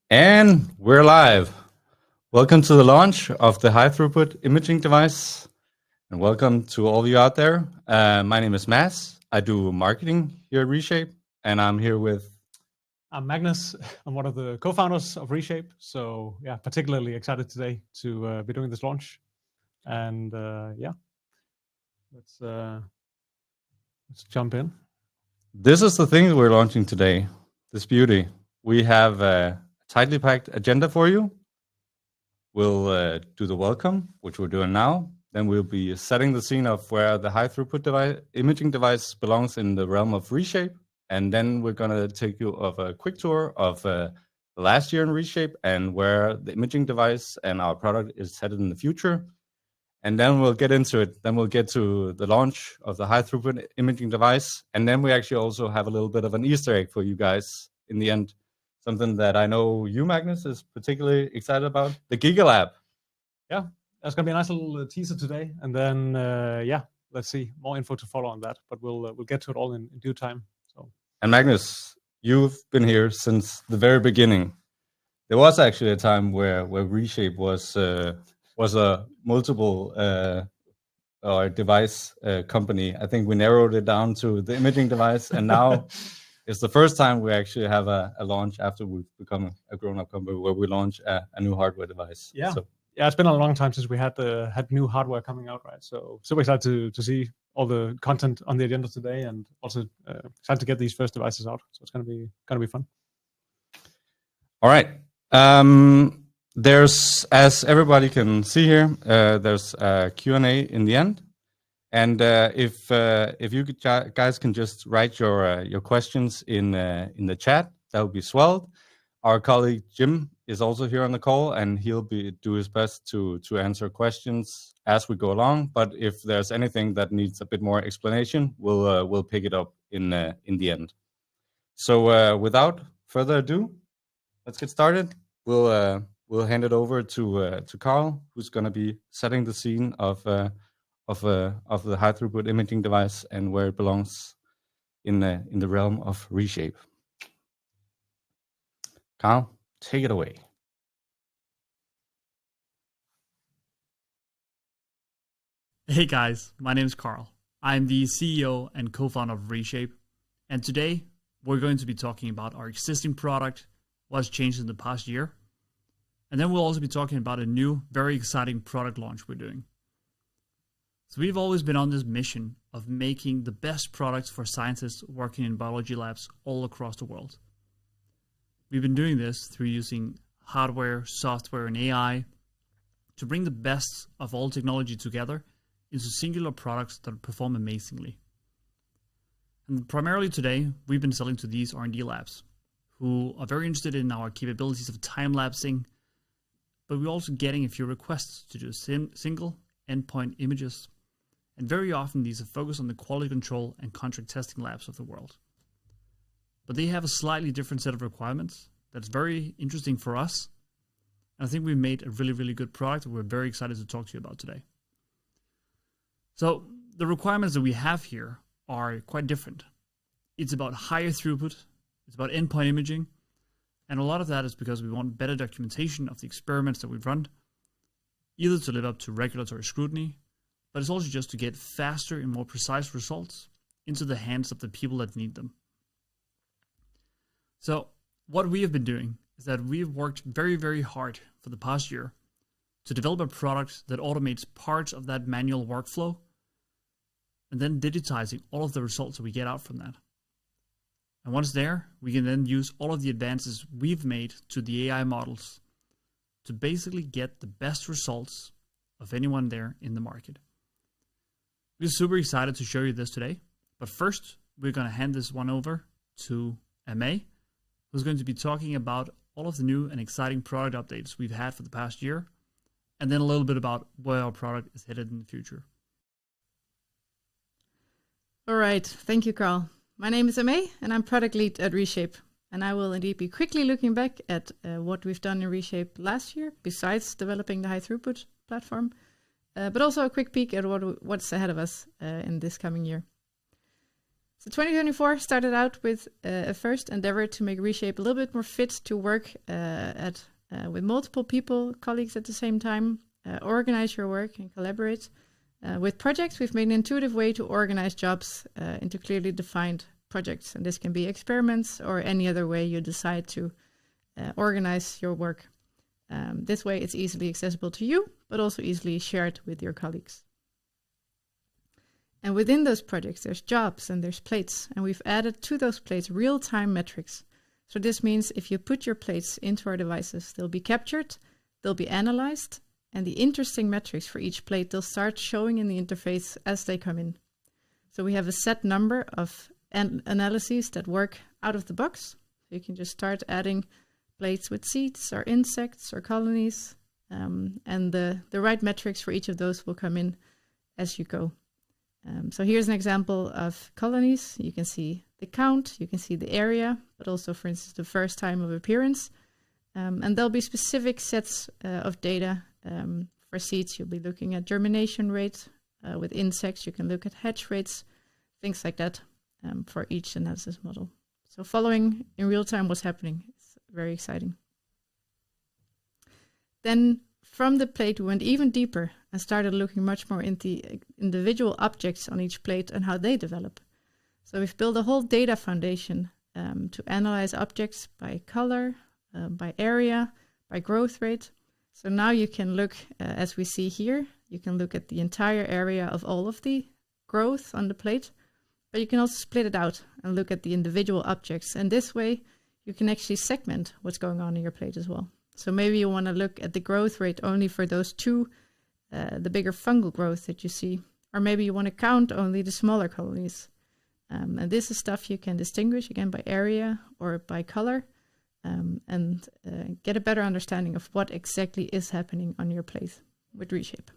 And we're live. Welcome to the launch of the high throughput imaging device. And welcome to all of you out there. My name is Mads. I do marketing here at Reshape. And I'm here with... I'm Magnus. I'm one of the co-founders of Reshape. So yeah, particularly excited today to be doing this launch. And let's jump in. This is the thing we're launching today. This beauty. We have a tightly packed agenda for you. We'll do the welcome, which we're doing now. Then we'll be setting the scene of where the high throughput imaging device belongs in the realm of Reshape. And then we're going to take you of a quick tour of the last year in Reshape and where the imaging device and our product is headed in the future. And then we'll get into it. Then we'll get to the launch of the high throughput imaging device. And then we actually also have a little bit of an Easter egg for you guys in the end. Something that I know you, Magnus, is particularly excited about, the Gigalab. Yeah, that's going to be a nice little teaser today. And then, let's see, more info to follow on that. But we'll get to it all in due time. So. And Magnus, you've been here since the very beginning. There was actually a time where Reshape was a multiple device company. I think we narrowed it down to the imaging device, and now it's the first time we actually have a launch after we've become a grown-up company where we launch a new hardware device. Yeah. Yeah, it's been a long time since we had new hardware coming out, right? So super excited to see all the content on the agenda today, and also excited to get these first devices out. So it's gonna be fun. All right. There's, as everybody can see here, there's a Q&A in the end, and if you guys can just write your questions in the chat, that would be swelled. Our colleague Jim is also here on the call, and he'll do his best to answer questions as we go along. But if there's anything that needs a bit more explanation, we'll pick it up in the end. So without further ado, let's get started. We'll hand it over to Carl, who's going to be setting the scene of the high throughput imaging device and where it belongs in the realm of Reshape. Carl, take it away. Hey guys, my name is Carl. I'm the CEO and co-founder of Reshape, and today we're going to be talking about our existing product, what's changed in the past year, and then we'll also be talking about a new, very exciting product launch we're doing. So we've always been on this mission of making the best products for scientists working in biology labs all across the world. We've been doing this through using hardware, software, and AI to bring the best of all technology together into singular products that perform amazingly. And primarily today, we've been selling to these R&D labs who are very interested in our capabilities of time-lapsing, but we're also getting a few requests to do single endpoint images. And very often these are focused on the quality control and contract testing labs of the world. But they have a slightly different set of requirements that's very interesting for us. And I think we've made a really, really good product that we're very excited to talk to you about today. So the requirements that we have here are quite different. It's about higher throughput, it's about endpoint imaging, and a lot of that is because we want better documentation of the experiments that we've run, either to live up to regulatory scrutiny, but it's also just to get faster and more precise results into the hands of the people that need them. So what we have been doing is that we've worked very, very hard for the past year to develop a product that automates parts of that manual workflow and then digitizing all of the results that we get out from that. And once there, we can then use all of the advances we've made to the AI models to basically get the best results of anyone there in the market. We're super excited to show you this today, but first we're going to hand this one over to MA, who's going to be talking about all of the new and exciting product updates we've had for the past year, and then a little bit about where our product is headed in the future. All right, thank you, Carl. My name is MA, and I'm product lead at Reshape. And I will indeed be quickly looking back at what we've done in Reshape last year, besides developing the high throughput platform, but also a quick peek at what's ahead of us in this coming year. So 2024 started out with a first endeavor to make Reshape a little bit more fit to work with multiple people, colleagues at the same time, organize your work and collaborate. With projects, we've made an intuitive way to organize jobs into clearly defined projects. And this can be experiments or any other way you decide to organize your work. This way it's easily accessible to you, but also easily shared with your colleagues. And within those projects, there's jobs and there's plates. And we've added to those plates real-time metrics. So this means if you put your plates into our devices, they'll be captured, they'll be analyzed, and the interesting metrics for each plate, they'll start showing in the interface as they come in. So we have a set number of analyses that work out of the box. So you can just start adding plates with seeds or insects or colonies, and the right metrics for each of those will come in as you go. So here's an example of colonies. You can see the count, you can see the area, but also, for instance, the first time of appearance. And there'll be specific sets of data. For seeds, you'll be looking at germination rate. With insects, you can look at hatch rates, things like that, for each analysis model. So following in real time what's happening, it's very exciting. Then from the plate, we went even deeper and started looking much more into the individual objects on each plate and how they develop. So we've built a whole data foundation to analyze objects by color, by area, by growth rate. So now you can look, as we see here, you can look at the entire area of all of the growth on the plate, but you can also split it out and look at the individual objects. And this way, you can actually segment what's going on in your plate as well. So maybe you want to look at the growth rate only for those two, the bigger fungal growth that you see, or maybe you want to count only the smaller colonies. And this is stuff you can distinguish again by area or by color, and get a better understanding of what exactly is happening on your plate with Reshape.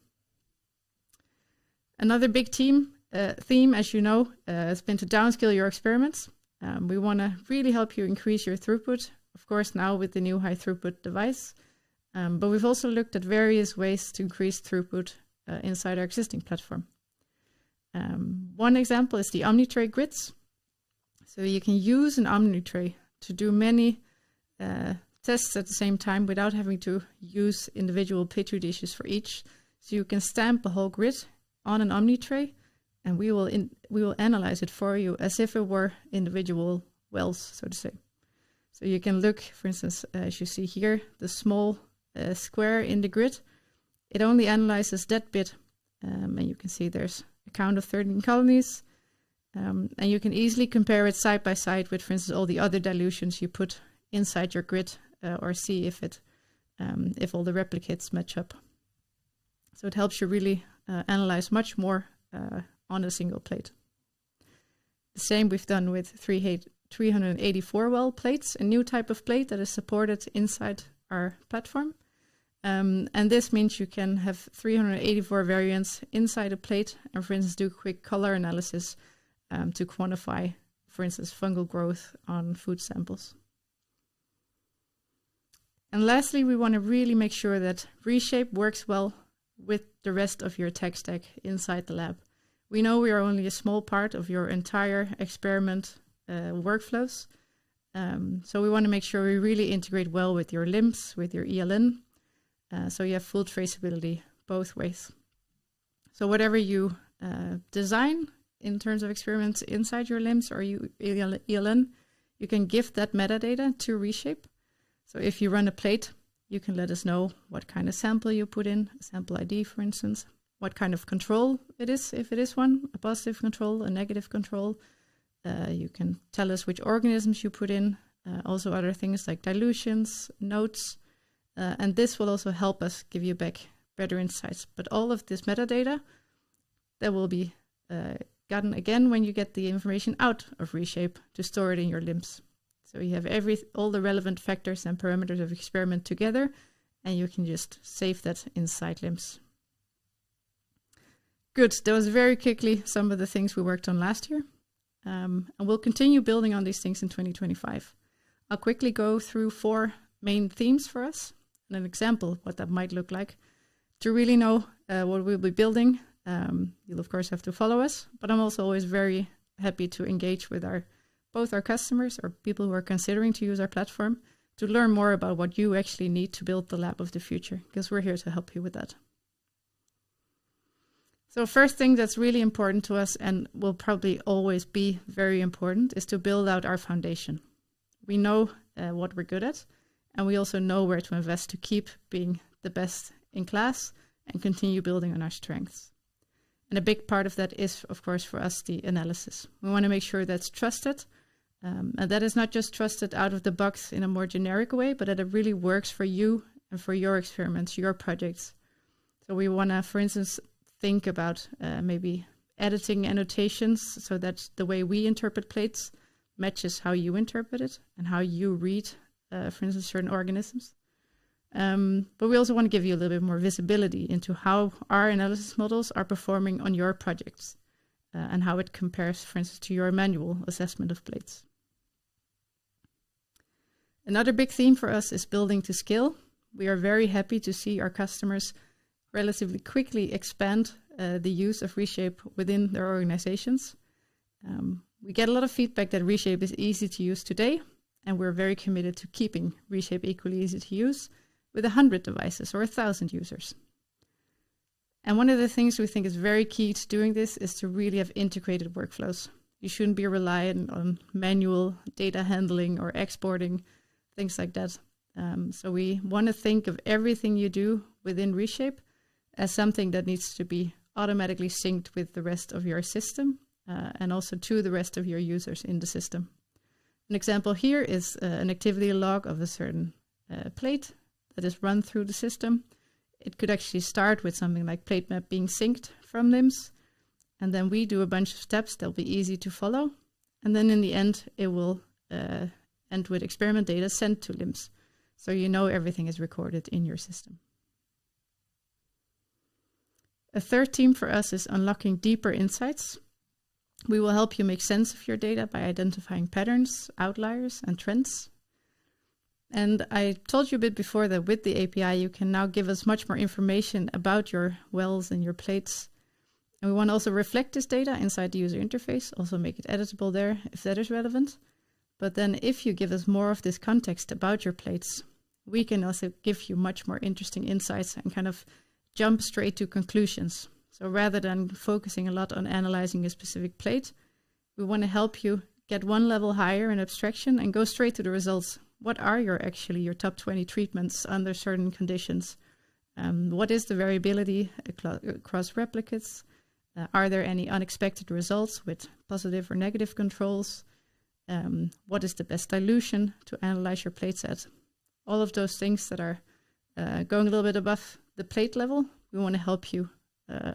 Another big theme, as you know, has been to downscale your experiments. We want to really help you increase your throughput, of course, now with the new high throughput device. But we've also looked at various ways to increase throughput inside our existing platform. One example is the OmniTray grids. So you can use an OmniTray to do many tests at the same time without having to use individual Petri dishes for each. So you can stamp a whole grid on an OmniTray, and we will analyze it for you as if it were individual wells, so to say. So you can look, for instance, as you see here, the small square in the grid. It only analyzes that bit, and you can see there's a count of 13 colonies, and you can easily compare it side by side with, for instance, all the other dilutions you put inside your grid, or see if all the replicates match up. So it helps you really analyze much more on a single plate. The same we've done with 384 well plates, a new type of plate that is supported inside our platform. And this means you can have 384 variants inside a plate and, for instance, do quick color analysis to quantify, for instance, fungal growth on food samples. And lastly, we want to really make sure that Reshape works well with the rest of your tech stack inside the lab. We know we are only a small part of your entire experiment workflows. So we want to make sure we really integrate well with your LIMS, with your ELN, so you have full traceability both ways. So whatever you design in terms of experiments inside your LIMS or ELN, you can give that metadata to Reshape. So if you run a plate, you can let us know what kind of sample you put in, a sample ID, for instance, what kind of control it is, if it is one, a positive control, a negative control. You can tell us which organisms you put in, also other things like dilutions, notes, and this will also help us give you back better insights. But all of this metadata, that will be gotten again when you get the information out of Reshape to store it in your LIMS. So you have all the relevant factors and parameters of experiment together, and you can just save that inside LIMS. Good, that was very quickly some of the things we worked on last year. And we'll continue building on these things in 2025. I'll quickly go through 4 main themes for us and an example of what that might look like. To really know what we'll be building, you'll of course have to follow us, but I'm also always very happy to engage with both our customers or people who are considering to use our platform to learn more about what you actually need to build the lab of the future, because we're here to help you with that. So first thing that's really important to us and will probably always be very important is to build out our foundation. We know what we're good at, and we also know where to invest to keep being the best in class and continue building on our strengths. And a big part of that is, of course, for us, the analysis. We want to make sure that's trusted, and that is not just trusted out of the box in a more generic way, but that it really works for you and for your experiments, your projects. So we want to, for instance, think about maybe editing annotations so that the way we interpret plates matches how you interpret it and how you read, for instance, certain organisms. But we also want to give you a little bit more visibility into how our analysis models are performing on your projects and how it compares, for instance, to your manual assessment of plates. Another big theme for us is building to scale. We are very happy to see our customers relatively quickly expand the use of Reshape within their organizations. We get a lot of feedback that Reshape is easy to use today, and we're very committed to keeping Reshape equally easy to use with 100 devices or 1,000 users. And one of the things we think is very key to doing this is to really have integrated workflows. You shouldn't be reliant on manual data handling or exporting, things like that. So we want to think of everything you do within Reshape as something that needs to be automatically synced with the rest of your system and also to the rest of your users in the system. An example here is an activity log of a certain plate that is run through the system. It could actually start with something like plate map being synced from LIMS, and then we do a bunch of steps that'll be easy to follow. And then in the end, it will end with experiment data sent to LIMS. So you know everything is recorded in your system. A third theme for us is unlocking deeper insights. We will help you make sense of your data by identifying patterns, outliers, and trends. And I told you a bit before that with the API, you can now give us much more information about your wells and your plates. And we want to also reflect this data inside the user interface, also make it editable there if that is relevant. But then if you give us more of this context about your plates, we can also give you much more interesting insights and kind of jump straight to conclusions. So rather than focusing a lot on analyzing a specific plate, we want to help you get one level higher in abstraction and go straight to the results. What are your top 20 treatments under certain conditions? What is the variability across replicates? Are there any unexpected results with positive or negative controls? What is the best dilution to analyze your plate set? All of those things that are going a little bit above the plate level, we want to help you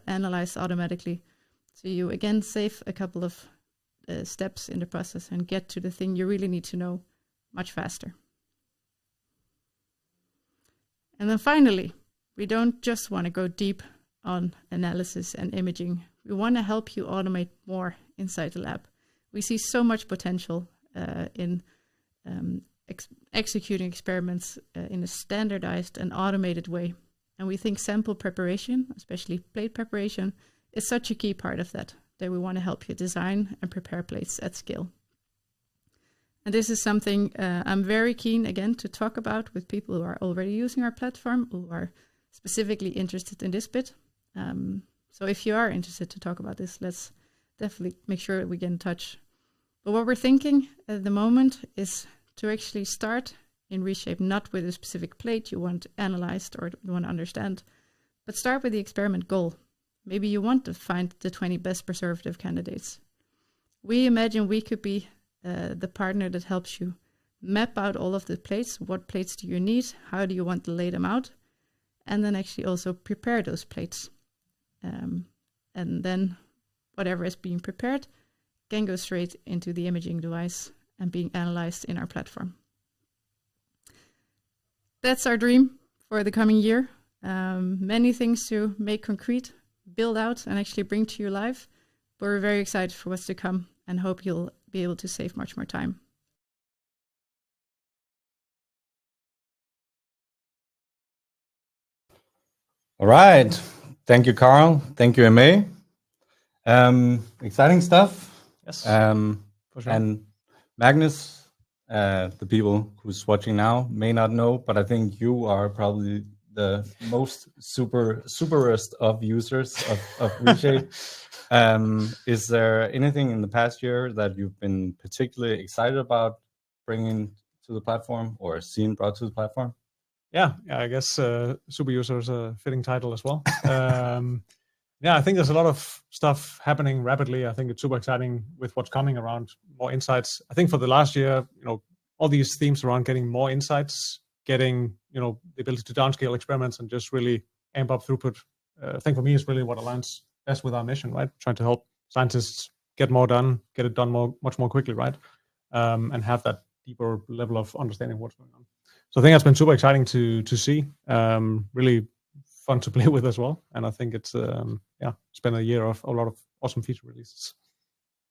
analyze automatically. So you again save a couple of steps in the process and get to the thing you really need to know much faster. And then finally, we don't just want to go deep on analysis and imaging. We want to help you automate more inside the lab. We see so much potential in executing experiments in a standardized and automated way. And we think sample preparation, especially plate preparation, is such a key part of that we want to help you design and prepare plates at scale. And this is something I'm very keen, again, to talk about with people who are already using our platform, who are specifically interested in this bit. So if you are interested to talk about this, let's definitely make sure we get in touch. But what we're thinking at the moment is to actually start in Reshape, not with a specific plate you want analyzed or you want to understand, but start with the experiment goal. Maybe you want to find the 20 best preservative candidates. We imagine we could be the partner that helps you map out all of the plates. What plates do you need? How do you want to lay them out? And then actually also prepare those plates. And then whatever is being prepared can go straight into the imaging device and being analyzed in our platform. That's our dream for the coming year. Many things to make concrete, build out, and actually bring to you live. But we're very excited for what's to come and hope you'll be able to save much more time. All right. Thank you, Carl. Thank you, MA. Exciting stuff. Yes, Um, for sure. and Magnus, the people who's watching now may not know, but I think you are probably the most superest of users of Reshape. Is there anything in the past year that you've been particularly excited about bringing to the platform or seen brought to the platform? Yeah, I guess super user is a fitting title as well. Yeah, I think there's a lot of stuff happening rapidly. I think it's super exciting with what's coming around, more insights. I think for the last year, all these themes around getting more insights, getting, the ability to downscale experiments and just really amp up throughput. I think for me is really what aligns best with our mission, right? Trying to help scientists get more done, get it done much more quickly, right? And have that deeper level of understanding what's going on. So I think that's been super exciting to see. Really fun to play with as well. And I think it's been a year of a lot of awesome feature releases.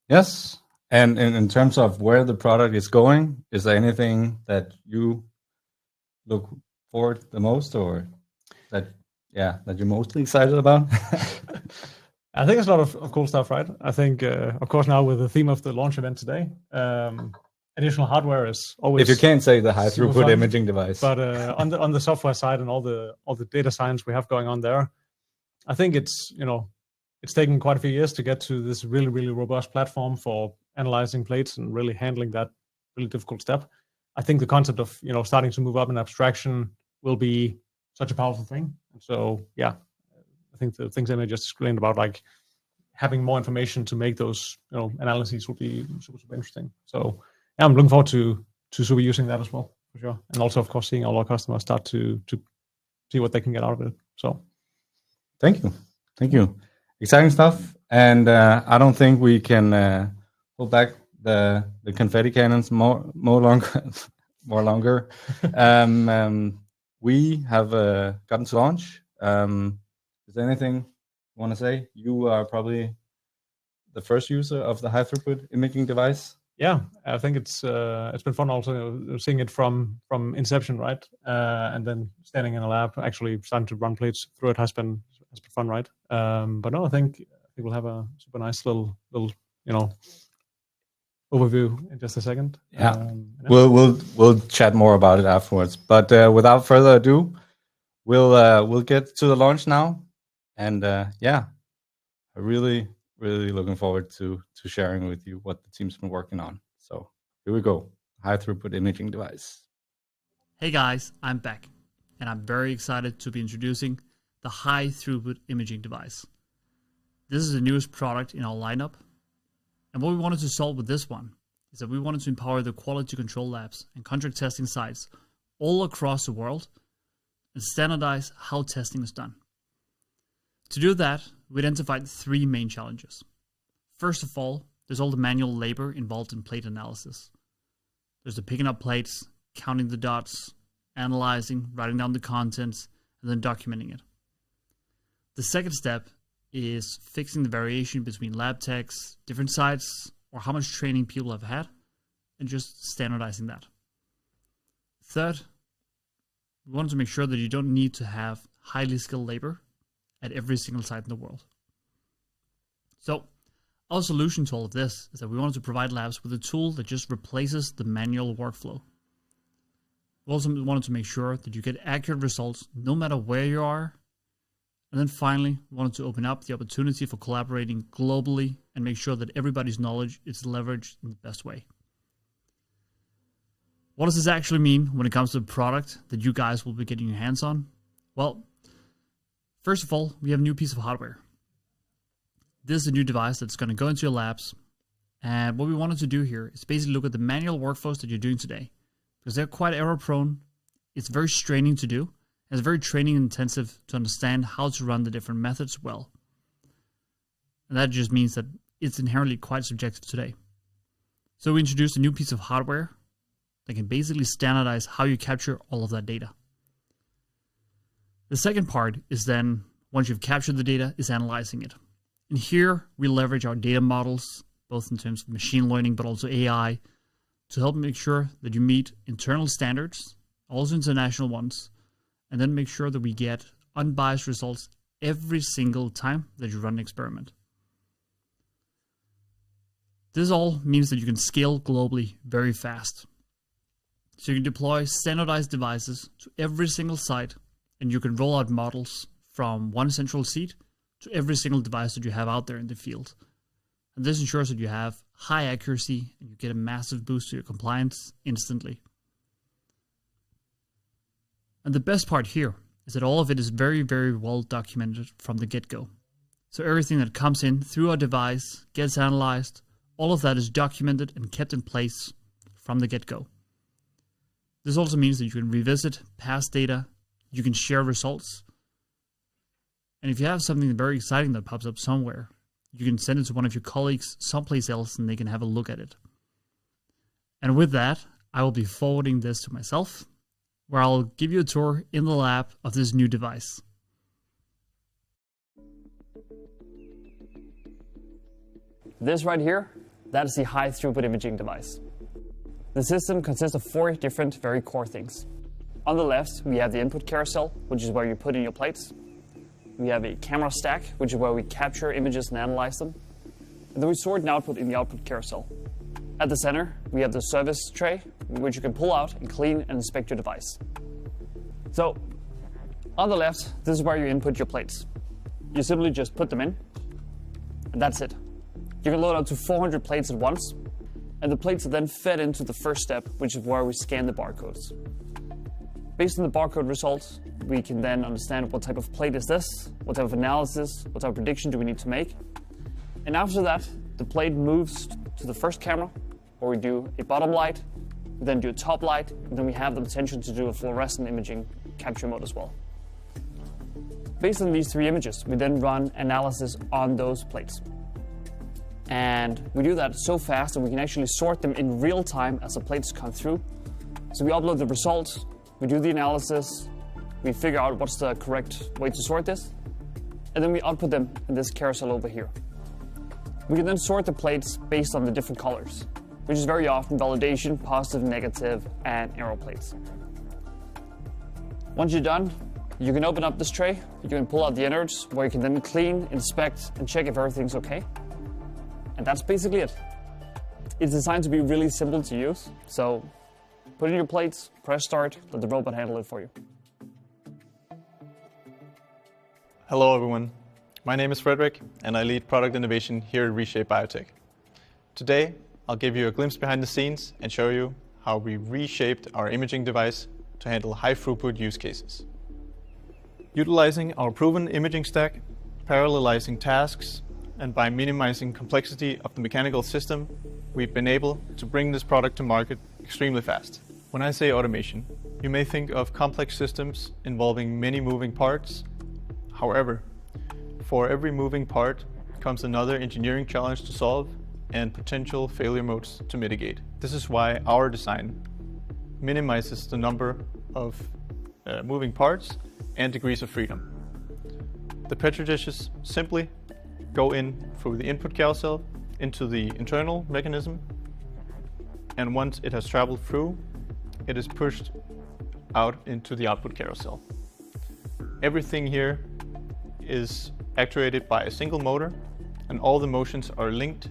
Yes. And in terms of where the product is going, is there anything that you look forward the most, or that you're mostly excited about? I think there's a lot of cool stuff, right? I think, of course, now with the theme of the launch event today, additional hardware is always. If you can't say the high throughput fun, imaging device, but on the software side and all the data science we have going on there, I think it's taken quite a few years to get to this really, really robust platform for analyzing plates and really handling that really difficult step. I think the concept of starting to move up in abstraction will be such a powerful thing. So yeah, I think the things Emma just explained about like having more information to make those analyses will be super, super interesting. So yeah, I'm looking forward to super using that as well, for sure. And also, of course, seeing all our customers start to see what they can get out of it. So thank you. Exciting stuff. And I don't think we can hold back the confetti cannons more longer. We have gotten to launch. Is there anything you want to say? You are probably the first user of the high throughput imaging device. Yeah, I think it's been fun also seeing it from inception, right? And then standing in a lab, actually starting to run plates through it has been fun, right? But no, I think we'll have a super nice little overview in just a second. Yeah, we'll chat more about it afterwards. But without further ado, we'll get to the launch now, and I'm really looking forward to sharing with you what the team's been working on. So here we go, high throughput imaging device. Hey guys, I'm back, and I'm very excited to be introducing the high throughput imaging device. This is the newest product in our lineup, and what we wanted to solve with this one is that we wanted to empower the quality control labs and contract testing sites all across the world and standardize how testing is done. To do that, we identified three main challenges. First of all, there's all the manual labor involved in plate analysis. There's the picking up plates, counting the dots, analyzing, writing down the contents, and then documenting it. The second step is fixing the variation between lab techs, different sites, or how much training people have had, and just standardizing that. Third, we wanted to make sure that you don't need to have highly skilled labor at every single site in the world. So our solution to all of this is that we wanted to provide labs with a tool that just replaces the manual workflow. We also wanted to make sure that you get accurate results no matter where you are. And then finally, we wanted to open up the opportunity for collaborating globally and make sure that everybody's knowledge is leveraged in the best way. What does this actually mean when it comes to the product that you guys will be getting your hands on? Well, first of all, we have a new piece of hardware. This is a new device that's going to go into your labs. And what we wanted to do here is basically look at the manual workflows that you're doing today, because they're quite error prone. It's very straining to do. It's very training intensive to understand how to run the different methods well. And that just means that it's inherently quite subjective today. So we introduced a new piece of hardware that can basically standardize how you capture all of that data. The second part is then, once you've captured the data, is analyzing it. And here we leverage our data models, both in terms of machine learning, but also AI, to help make sure that you meet internal standards, also international ones, and then make sure that we get unbiased results every single time that you run an experiment. This all means that you can scale globally very fast. So you can deploy standardized devices to every single site, and you can roll out models from one central seat to every single device that you have out there in the field. And this ensures that you have high accuracy and you get a massive boost to your compliance instantly. And the best part here is that all of it is very, very well documented from the get-go. So everything that comes in through our device gets analyzed. All of that is documented and kept in place from the get-go. This also means that you can revisit past data, you can share results, and if you have something very exciting that pops up somewhere, you can send it to one of your colleagues someplace else and they can have a look at it. And with that, I will be forwarding this to myself, where I'll give you a tour in the lab of this new device. This right here, that is the high-throughput imaging device. The system consists of 4 different very core things. On the left, we have the input carousel, which is where you put in your plates. We have a camera stack, which is where we capture images and analyze them. And then we sort and output in the output carousel. At the center, we have the service tray, which you can pull out and clean and inspect your device. So, on the left, this is where you input your plates. You simply just put them in, and that's it. You can load up to 400 plates at once, and the plates are then fed into the first step, which is where we scan the barcodes. Based on the barcode results, we can then understand what type of plate is this, what type of analysis, what type of prediction do we need to make. And after that, the plate moves to the first camera, where we do a bottom light, we then do a top light, and then we have the potential to do a fluorescent imaging capture mode as well. Based on these 3 images, we then run analysis on those plates. And we do that so fast that we can actually sort them in real time as the plates come through. So we upload the results, we do the analysis, we figure out what's the correct way to sort this, and then we output them in this carousel over here. We can then sort the plates based on the different colors, which is very often validation, positive, negative, and arrow plates. Once you're done, you can open up this tray, you can pull out the innards, where you can then clean, inspect, and check if everything's okay. And that's basically it. It's designed to be really simple to use, so put in your plates, press start, let the robot handle it for you. Hello everyone, my name is Frederick and I lead product innovation here at Reshape Biotech. Today, I'll give you a glimpse behind the scenes and show you how we reshaped our imaging device to handle high throughput use cases. Utilizing our proven imaging stack, parallelizing tasks, and by minimizing complexity of the mechanical system, we've been able to bring this product to market extremely fast. When I say automation, you may think of complex systems involving many moving parts. However, for every moving part comes another engineering challenge to solve and potential failure modes to mitigate. This is why our design minimizes the number of moving parts and degrees of freedom. The Petri dishes simply go in through the input carousel into the internal mechanism, and once it has traveled through, it is pushed out into the output carousel. Everything here is actuated by a single motor, and all the motions are linked,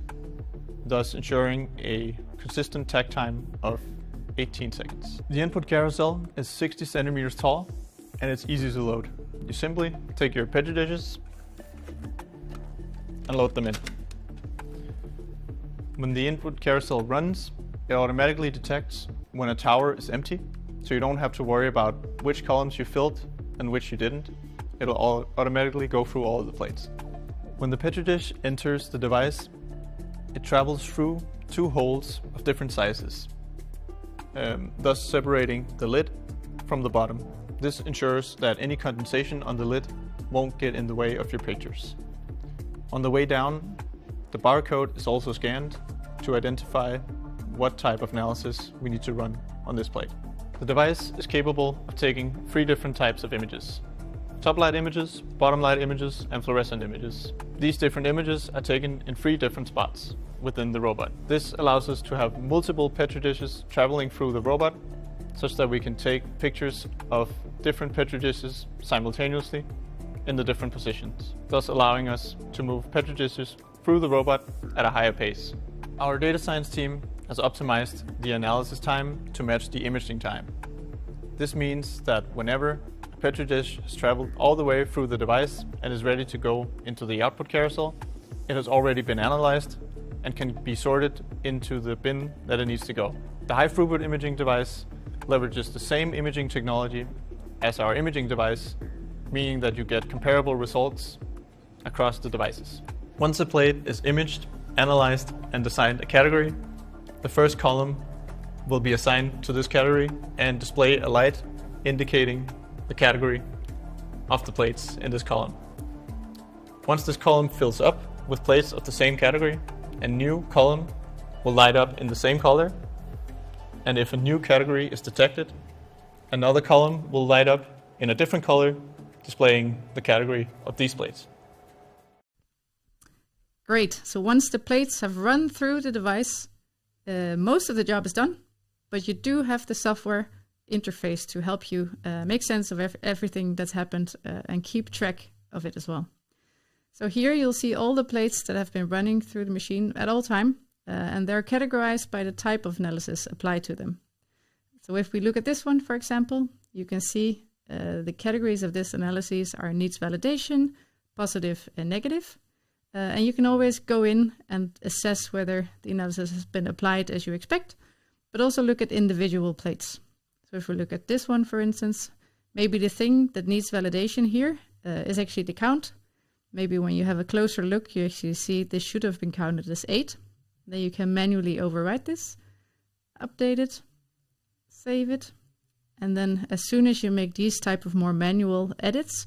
thus ensuring a consistent takt time of 18 seconds. The input carousel is 60 centimeters tall, and it's easy to load. You simply take your Petri dishes and load them in. When the input carousel runs, it automatically detects when a tower is empty, so you don't have to worry about which columns you filled and which you didn't. It'll automatically go through all of the plates. When the Petri dish enters the device, it travels through 2 holes of different sizes, thus separating the lid from the bottom. This ensures that any condensation on the lid won't get in the way of your pictures. On the way down, the barcode is also scanned to identify what type of analysis we need to run on this plate. The device is capable of taking 3 different types of images: top light images, bottom light images, and fluorescent images. These different images are taken in 3 different spots within the robot. This allows us to have multiple Petri dishes traveling through the robot, such that we can take pictures of different Petri dishes simultaneously in the different positions, thus allowing us to move Petri dishes through the robot at a higher pace. Our data science team has optimized the analysis time to match the imaging time. This means that whenever a Petri dish has traveled all the way through the device and is ready to go into the output carousel, it has already been analyzed and can be sorted into the bin that it needs to go. The high-throughput imaging device leverages the same imaging technology as our imaging device, meaning that you get comparable results across the devices. Once a plate is imaged, analyzed, and assigned a category, the first column will be assigned to this category and display a light indicating the category of the plates in this column. Once this column fills up with plates of the same category, a new column will light up in the same color, and if a new category is detected, another column will light up in a different color, displaying the category of these plates. Great. So once the plates have run through the device, most of the job is done, but you do have the software interface to help you make sense of everything that's happened and keep track of it as well. So here you'll see all the plates that have been running through the machine at all time, and they're categorized by the type of analysis applied to them. So if we look at this one, for example, you can see the categories of this analysis are needs validation, positive and negative. And you can always go in and assess whether the analysis has been applied as you expect, but also look at individual plates. So if we look at this one, for instance, maybe the thing that needs validation here is actually the count. Maybe when you have a closer look, you actually see this should have been counted as 8. Then you can manually overwrite this, update it, save it. And then as soon as you make these type of more manual edits,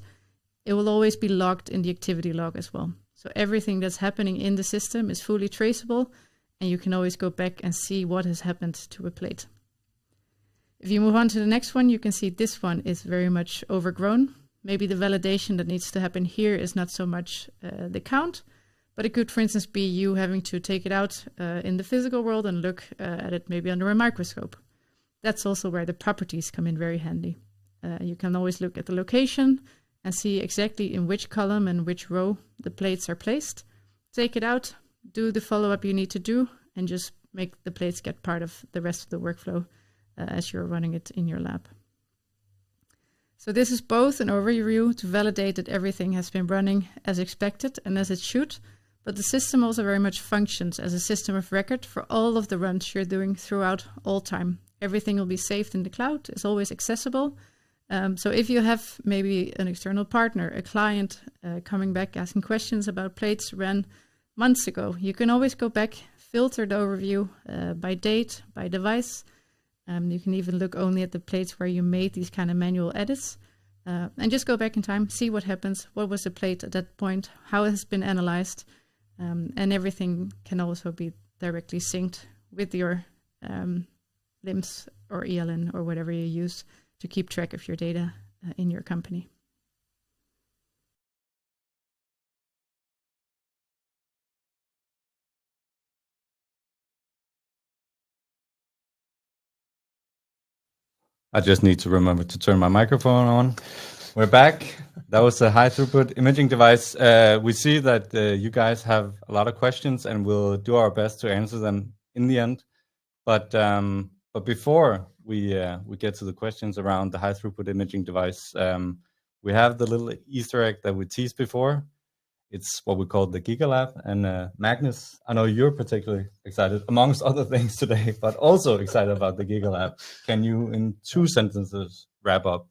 it will always be logged in the activity log as well. So everything that's happening in the system is fully traceable, and you can always go back and see what has happened to a plate. If you move on to the next one, you can see this one is very much overgrown. Maybe the validation that needs to happen here is not so much the count, but it could, for instance, be you having to take it out in the physical world and look at it maybe under a microscope. That's also where the properties come in very handy. You can always look at the location and see exactly in which column and which row the plates are placed. Take it out, do the follow-up you need to do, and just make the plates get part of the rest of the workflow as you're running it in your lab. So this is both an overview to validate that everything has been running as expected and as it should, but the system also very much functions as a system of record for all of the runs you're doing throughout all time. Everything will be saved in the cloud, it's always accessible. So if you have maybe an external partner, a client coming back asking questions about plates ran months ago, you can always go back, filter the overview by date, by device. You can even look only at the plates where you made these kind of manual edits and just go back in time, see what happens, what was the plate at that point, how it has been analyzed, and everything can also be directly synced with your LIMS or ELN or whatever you use to keep track of your data in your company. I just need to remember to turn my microphone on. We're back. That was a high throughput imaging device. We see that you guys have a lot of questions, and we'll do our best to answer them in the end. But before we get to the questions around the high throughput imaging device, we have the little Easter egg that we teased before. It's what we call the Gigalab. And Magnus, I know you're particularly excited, amongst other things today, but also excited about the Gigalab. Can you, in 2 sentences, wrap up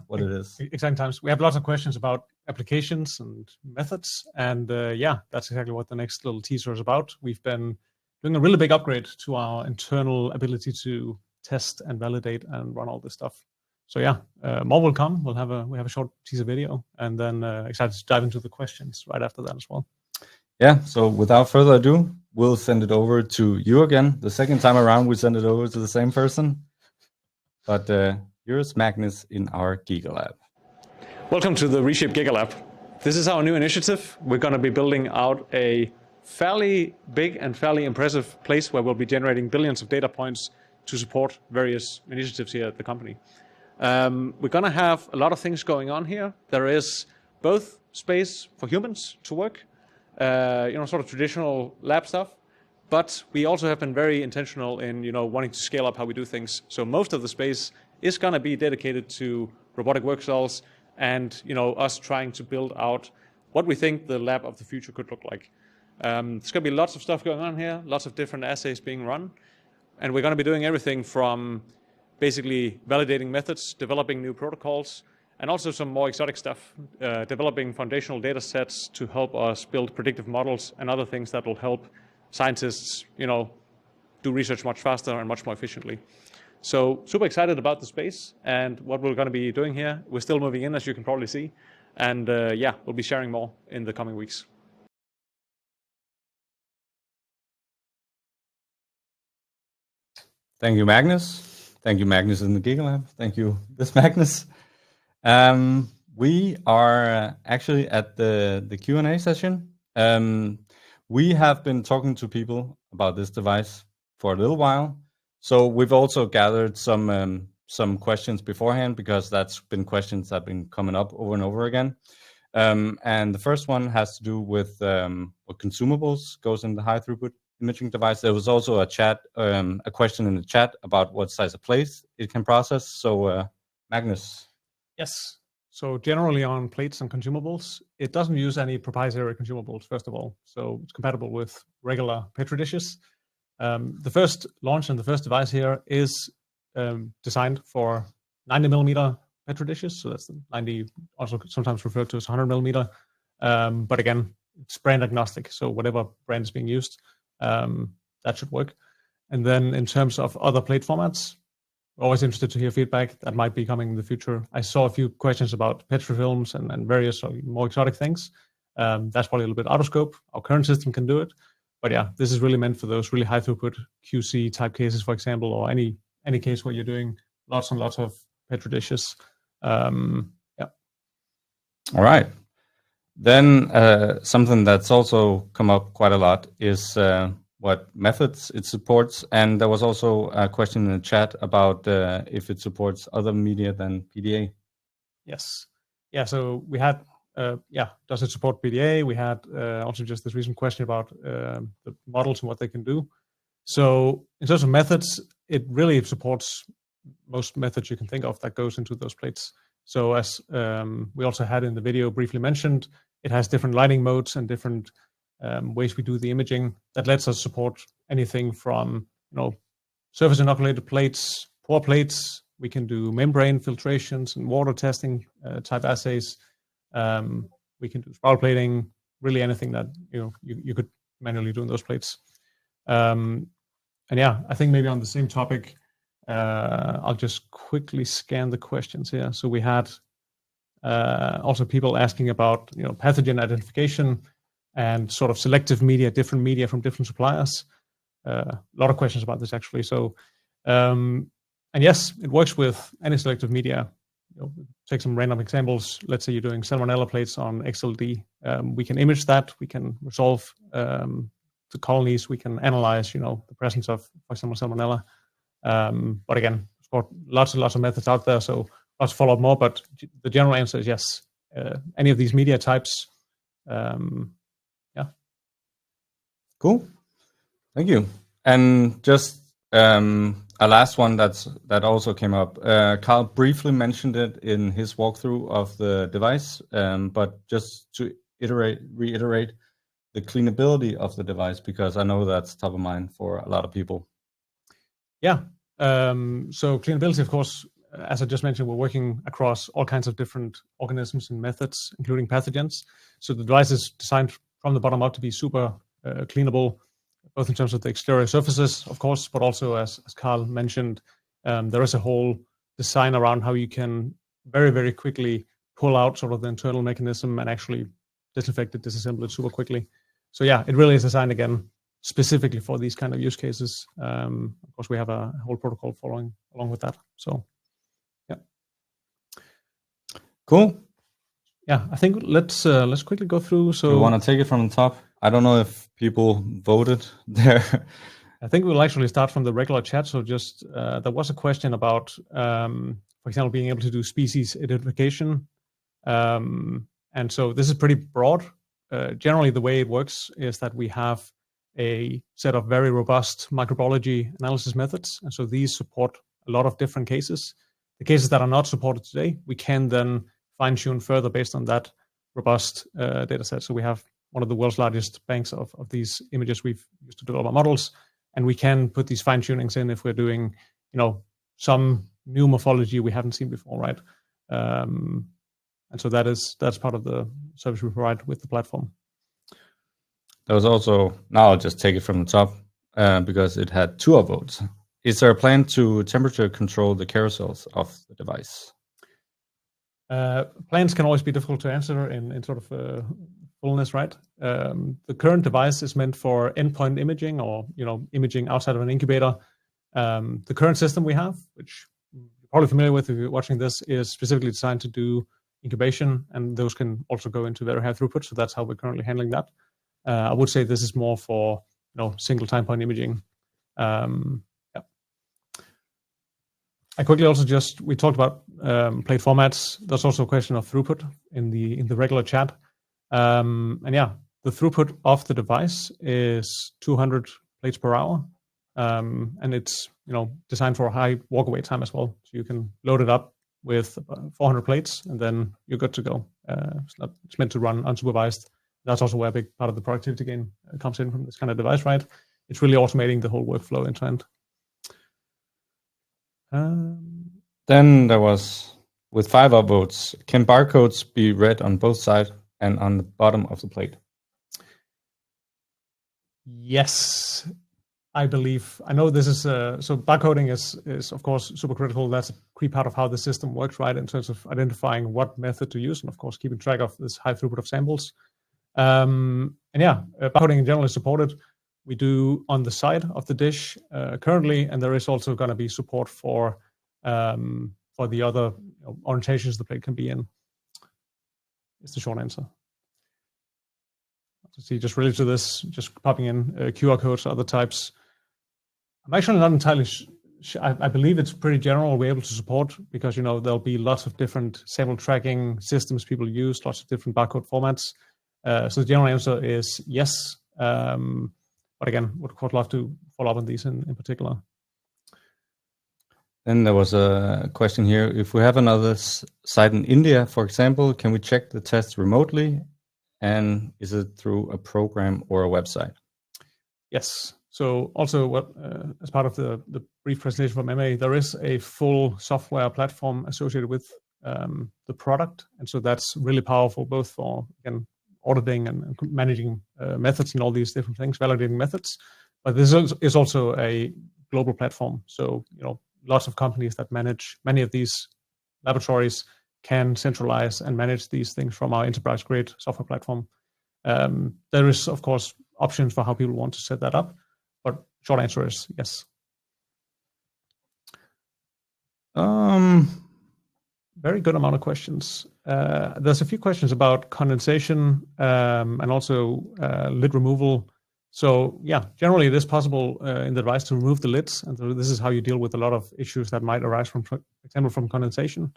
what it is? Exciting times. We have lots of questions about applications and methods. And that's exactly what the next little teaser is about. We've been doing a really big upgrade to our internal ability to test and validate and run all this stuff. So more will come. We have a short teaser video, and then excited to dive into the questions right after that as well. Yeah. So without further ado, we'll send it over to you again. The second time around, we send it over to the same person. But here's Magnus in our Gigalab. Welcome to the Reshape Gigalab. This is our new initiative. We're going to be building out a fairly big and fairly impressive place where we'll be generating billions of data points to support various initiatives here at the company. We're going to have a lot of things going on here. There is both space for humans to work, sort of traditional lab stuff, but we also have been very intentional in wanting to scale up how we do things. So most of the space is going to be dedicated to robotic work cells and us trying to build out what we think the lab of the future could look like. There's going to be lots of stuff going on here, lots of different assays being run, and we're going to be doing everything from basically validating methods, developing new protocols, and also some more exotic stuff, developing foundational data sets to help us build predictive models and other things that will help scientists, do research much faster and much more efficiently. So super excited about the space and what we're going to be doing here. We're still moving in, as you can probably see. And we'll be sharing more in the coming weeks. Thank you, Magnus. Thank you, Magnus in the Gigalab. Thank you, this Magnus. We are actually at the Q&A session. We have been talking to people about this device for a little while. So we've also gathered some questions beforehand, because that's been questions that have been coming up over and over again. And the first one has to do with what consumables goes in the high throughput imaging device. There was also a question in the chat about what size of plates it can process. So Magnus. Yes. So generally on plates and consumables, it doesn't use any proprietary consumables, first of all. So it's compatible with regular Petri dishes. The first launch and the first device here is designed for 90 millimeter Petri dishes. So that's the 90, also sometimes referred to as 100 millimeter. But again, it's brand agnostic. So whatever brand is being used, that should work. And then in terms of other plate formats, always interested to hear feedback that might be coming in the future. I saw a few questions about Petri films and various more exotic things. That's probably a little bit out of scope. Our current system can do it. But yeah, this is really meant for those really high throughput QC type cases, for example, or any case where you're doing lots and lots of Petri dishes. Yeah. All right. Then something that's also come up quite a lot is what methods it supports. And there was also a question in the chat about if it supports other media than PDA. Yes. Yeah, so we had, does it support PDA? We had also just this recent question about the models and what they can do. So in terms of methods, it really supports most methods you can think of that goes into those plates. So as we also had in the video briefly mentioned, it has different lighting modes and different ways we do the imaging that lets us support anything from surface inoculated plates, pore plates. We can do membrane filtrations and water testing type assays. We can do spiral plating, really anything that you could manually do in those plates. And yeah, I think maybe on the same topic, I'll just quickly scan the questions here. So we had also people asking about pathogen identification and sort of selective media, different media from different suppliers. A lot of questions about this actually. So and yes, it works with any selective media. Take some random examples. Let's say you're doing salmonella plates on XLD. We can image that. We can resolve the colonies. We can analyze, the presence of, for example, salmonella. But again, lots and lots of methods out there. So let's follow up more. But the general answer is yes. Any of these media types. Yeah. Cool. Thank you. And just a last one that also came up. Carl briefly mentioned it in his walkthrough of the device, but just to reiterate the cleanability of the device, because I know that's top of mind for a lot of people. Yeah. So cleanability, of course, as I just mentioned, we're working across all kinds of different organisms and methods, including pathogens. So the device is designed from the bottom up to be super cleanable, both in terms of the exterior surfaces, of course, but also, as Carl mentioned, there is a whole design around how you can very, very quickly pull out sort of the internal mechanism and actually disinfect it, disassemble it super quickly. So yeah, it really is designed, again, specifically for these kind of use cases. Of course, we have a whole protocol following along with that. So yeah. Cool. Yeah, I think let's quickly go through. So we want to take it from the top. I don't know if people voted there. I think we'll actually start from the regular chat. So just there was a question about, for example, being able to do species identification. And so this is pretty broad. Generally, the way it works is that we have a set of very robust microbiology analysis methods. And so these support a lot of different cases. The cases that are not supported today, we can then fine tune further based on that robust data set. So we have one of the world's largest banks of these images we've used to develop our models. And we can put these fine tunings in if we're doing, some new morphology we haven't seen before, right? And so that's part of the service we provide with the platform. There was also, now I'll just take it from the top because it had 2 upvotes. Is there a plan to temperature control the carousels of the device? Plans can always be difficult to answer in sort of fullness, right? The current device is meant for endpoint imaging or imaging outside of an incubator. The current system we have, which you're probably familiar with if you're watching this, is specifically designed to do incubation, and those can also go into very high throughput. So that's how we're currently handling that. I would say this is more for single time point imaging. I quickly also we talked about plate formats. There's also a question of throughput in the regular chat. The throughput of the device is 200 plates per hour. And it's designed for a high walkaway time as well. So you can load it up with 400 plates and then you're good to go. It's meant to run unsupervised. That's also where a big part of the productivity gain comes in from this kind of device, right? It's really automating the whole workflow end to end. Then there was, with 5 upvotes, can barcodes be read on both sides and on the bottom of the plate? Yes, I believe. I know this is, so barcoding is of course super critical. That's a key part of how the system works, right? In terms of identifying what method to use and of course keeping track of this high throughput of samples. Barcoding in general is supported. We do on the side of the dish currently, and there is also going to be support for the other orientations the plate can be in. It's the short answer. To see, just related to this, just popping in QR codes, other types. I'm actually not entirely I believe it's pretty general we're able to support because there'll be lots of different sample tracking systems people use, lots of different barcode formats. So the general answer is yes. But again, would of course love to follow up on these in particular. Then there was a question here. If we have another site in India, for example, can we check the test remotely? And is it through a program or a website? Yes. So also as part of the brief presentation from MA, there is a full software platform associated with the product. And so that's really powerful, both for, again, auditing and managing methods and all these different things, validating methods. But this is also a global platform. So, lots of companies that manage many of these laboratories can centralize and manage these things from our enterprise-grade software platform. There is, of course, options for how people want to set that up, but short answer is yes. Very good amount of questions. There's a few questions about condensation and also lid removal. So yeah, generally it is possible in the device to remove the lids, and so this is how you deal with a lot of issues that might arise from, for example, from condensation.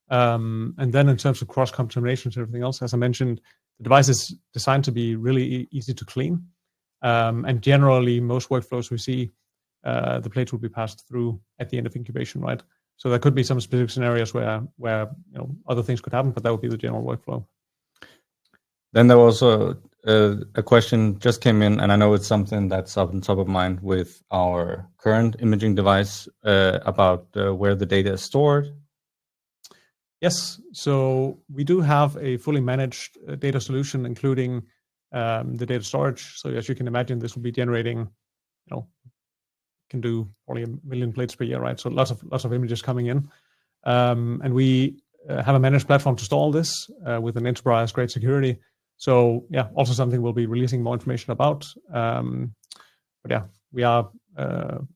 And then in terms of cross-contamination and everything else, as I mentioned, the device is designed to be really easy to clean. And generally, most workflows we see, the plates will be passed through at the end of incubation, right? So there could be some specific scenarios where other things could happen, but that would be the general workflow. Then there was a question just came in, and I know it's something that's up on top of mind with our current imaging device about where the data is stored. Yes, so we do have a fully managed data solution, including the data storage. So as you can imagine, this will be generating, can do probably 1 million plates per year, right? So lots of images coming in, and we have a managed platform to store all this with an enterprise-grade security. So yeah, also something we'll be releasing more information about. But yeah, we are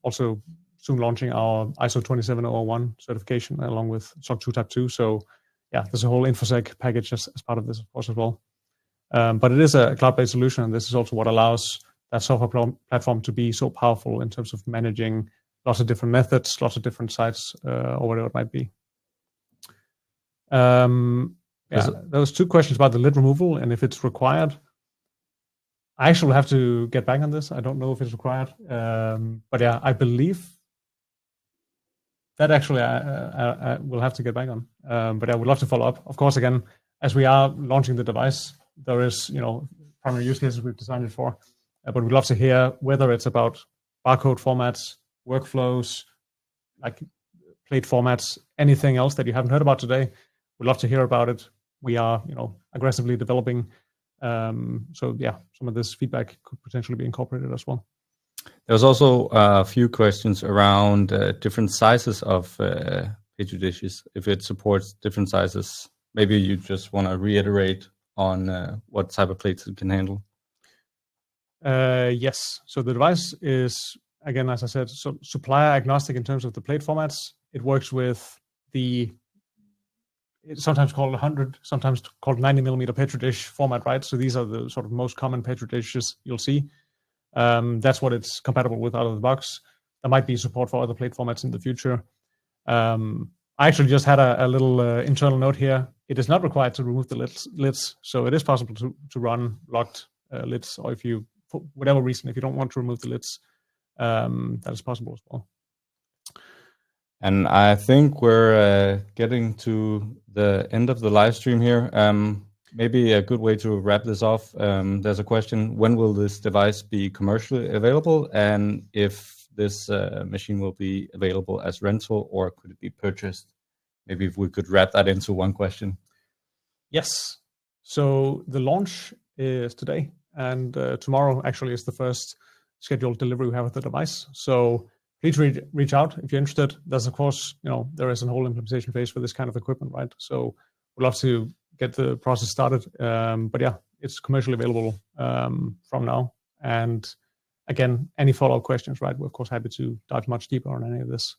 also soon launching our ISO 27001 certification along with SOC 2 Type 2. So yeah, there's a whole InfoSec package as part of this, of course, as well. But it is a cloud-based solution, and this is also what allows that software platform to be so powerful in terms of managing lots of different methods, lots of different sites, or whatever it might be. There was 2 questions about the lid removal and if it's required. I actually will have to get back on this. I don't know if it's required, but yeah, I believe that actually I will have to get back on. But I would love to follow up. Of course, again, as we are launching the device, there is primary use cases we've designed it for, but we'd love to hear whether it's about barcode formats, workflows, like plate formats, anything else that you haven't heard about today. We'd love to hear about it. We are aggressively developing. So yeah, some of this feedback could potentially be incorporated as well. There's also a few questions around different sizes of petri dishes. If it supports different sizes, maybe you just want to reiterate on what type of plates it can handle. Yes. So the device is, again, as I said, so supplier agnostic in terms of the plate formats. It works with it's sometimes called 100, sometimes called 90 millimeter petri dish format, right? So these are the sort of most common petri dishes you'll see. That's what it's compatible with out of the box. There might be support for other plate formats in the future. I actually just had a little internal note here. It is not required to remove the lids, so it is possible to run locked lids, or if you, for whatever reason, if you don't want to remove the lids, that is possible as well. And I think we're getting to the end of the live stream here. Maybe a good way to wrap this off. There's a question: when will this device be commercially available, and if this machine will be available as rental, or could it be purchased? Maybe if we could wrap that into one question. Yes. So the launch is today, and tomorrow actually is the first scheduled delivery we have of the device. So please reach out if you're interested. There's, of course, there is a whole implementation phase for this kind of equipment, right? So we'd love to get the process started. But yeah, it's commercially available from now. And again, any follow-up questions, right? We're of course happy to dive much deeper on any of this.